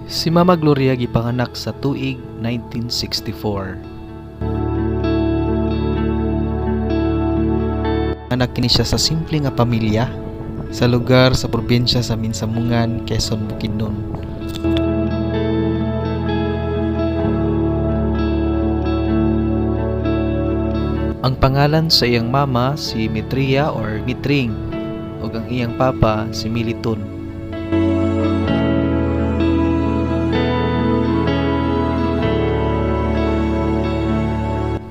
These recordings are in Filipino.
Si Mama Gloria gipanganak sa tuig 1964. Anak kini siya sa simple nga pamilya sa lugar sa probinsya sa Minsamungan, Quezon, Bukidnon. Ang pangalan sa iyang mama si Mitria or Mitring ug ang iyang papa si Militon.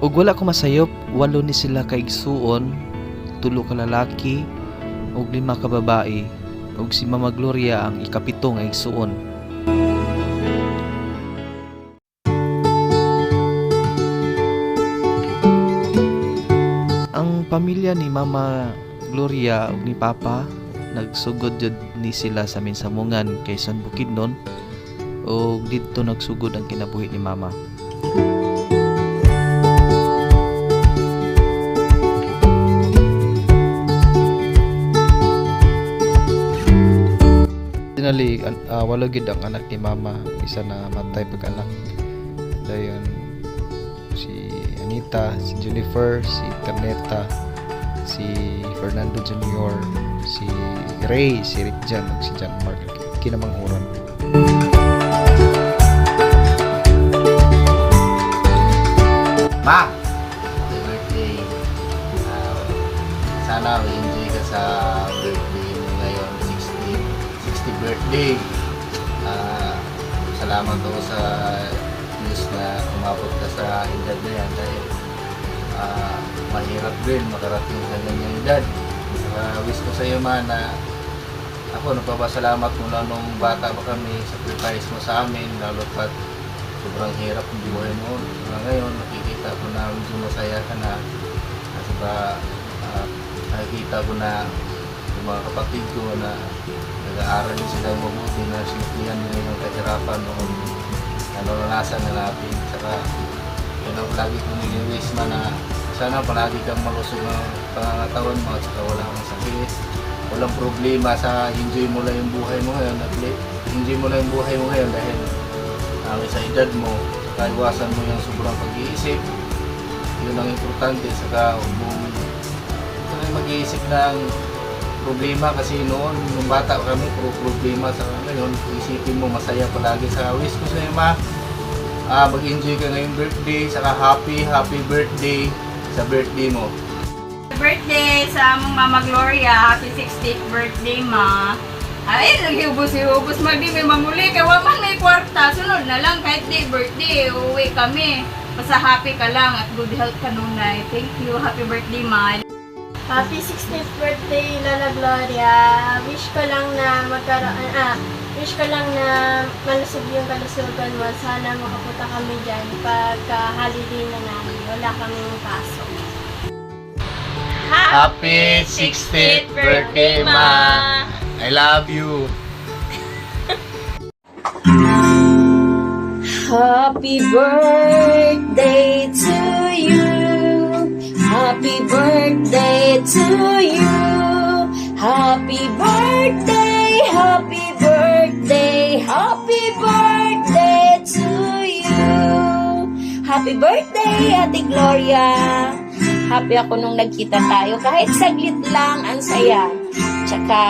Ug wala ko masayop, 8 ni sila ka igsuon, 3 ka lalaki ug 5 ka babae, ug si Mama Gloria ang ikapito nga igsuon. Ang pamilya ni Mama Gloria ug ni Papa nagsugod jud ni sila sa Minsamungan, Quezon, Bukidnon, ug didto nagsugod ang kinabuhi ni Mama. Originally, walo gid ang anak ni Mama, isa na matay pag-anak. Dayon si Anita, si Jennifer, si Terneta, si Fernando Jr., si Ray, si Rick Jan, ug si John Mark kinamanghuron. Ma! Happy birthday! Sana enjoy ka sa birthday mo ngayon, 60th birthday. Salamat ako sa Diyos na umabot ka sa edad na yan dahil mahirap din makarating sa ganyang edad. Wish ko sa iyo, Ma, na ako nagpapasalamat mula nung bata pa kami, sacrifice mo sa amin, lalo pat sobrang hirap ng buhay mo. Ngayon, nakikita ko na medyo masaya ka na. Kasi nakikita ko na yung mga kapatid ko na nag-aaral din sila mabuti na simplihan din yung kahirapan noon na naranasan na natin. Saka yun ang palagi kong niliwis na sana palagi kang malusog ng pangangatawan mo at saka wala kang sakit. Walang problema sa enjoy mo lang yung buhay mo ngayon. Enjoy mo lang yung buhay mo ngayon dahil sa edad mo, saka iwasan mo yung sobrang pag-iisip. Yun ang importante. Saka huwag mong mag-iisip ng problema kasi noon, nung bata kami, puro problema. Sa ngayon, isipin mo masaya palagi. Sa wish ko sa'yo, Ma, mag-enjoy ka ngayong birthday, saka happy birthday sa birthday mo. Happy birthday sa Mama Gloria. Happy 60th birthday, Ma. Ay, naghihubos-hubos. Magdi may mamuli. Kaya waman may kwarta. Sunod na lang kahit di birthday. Uwi kami. Basta happy ka lang at good health ka nunay. Thank you. Happy birthday, Ma. Happy 60th birthday, Lola Gloria. Wish ko lang na malusog yung kalusugan mo. Sana makapunta kami dyan pagka-holiday na namin. Wala kaming pasok. Happy 60th birthday, Ma! I love you! Happy birthday to you. Happy birthday to you. Happy birthday, happy birthday, happy birthday to you. Happy birthday, Ate Gloria. Happy ako nung nagkita tayo. Kahit saglit lang, ang saya. Tsaka,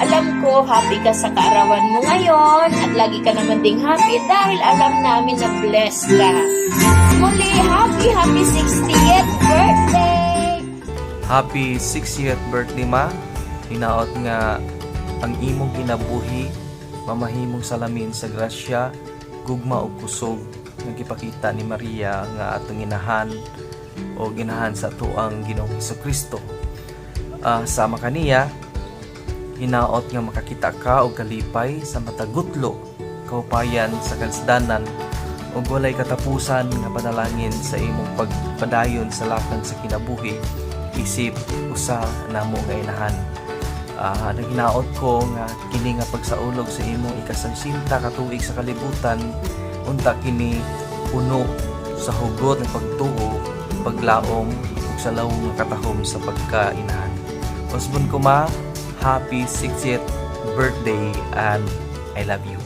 alam ko, happy ka sa kaarawan mo ngayon at lagi ka naman ding happy dahil alam namin na blessed ka. Muli, happy 60th birthday! Happy 60th birthday, Ma. Hinaot nga ang imong kinabuhi, mamahimong salamin sa grasya, gugma o kusog, nagipakita ni Maria nga atong inahan o ginahan sa tuang Ginoong Hesukristo. Sama kaniya, hinaot nga makakita ka og kalipay sa matagutlo, kaupayan sa kansdanan, ug walay katapusan nga panalangin sa imong pagpadayon sa lakang sa kinabuhi, isip usa namo nga inahan. Naghinaot ko nga kini nga pagsaulog sa imong ikasansinta ka tuig sa kalibutan, unta kini puno sa hugot ng pagtuo, paglaom ug sa lawong nga katahom sa pagkainahan. Usbon ko, Ma, happy 60th birthday and I love you.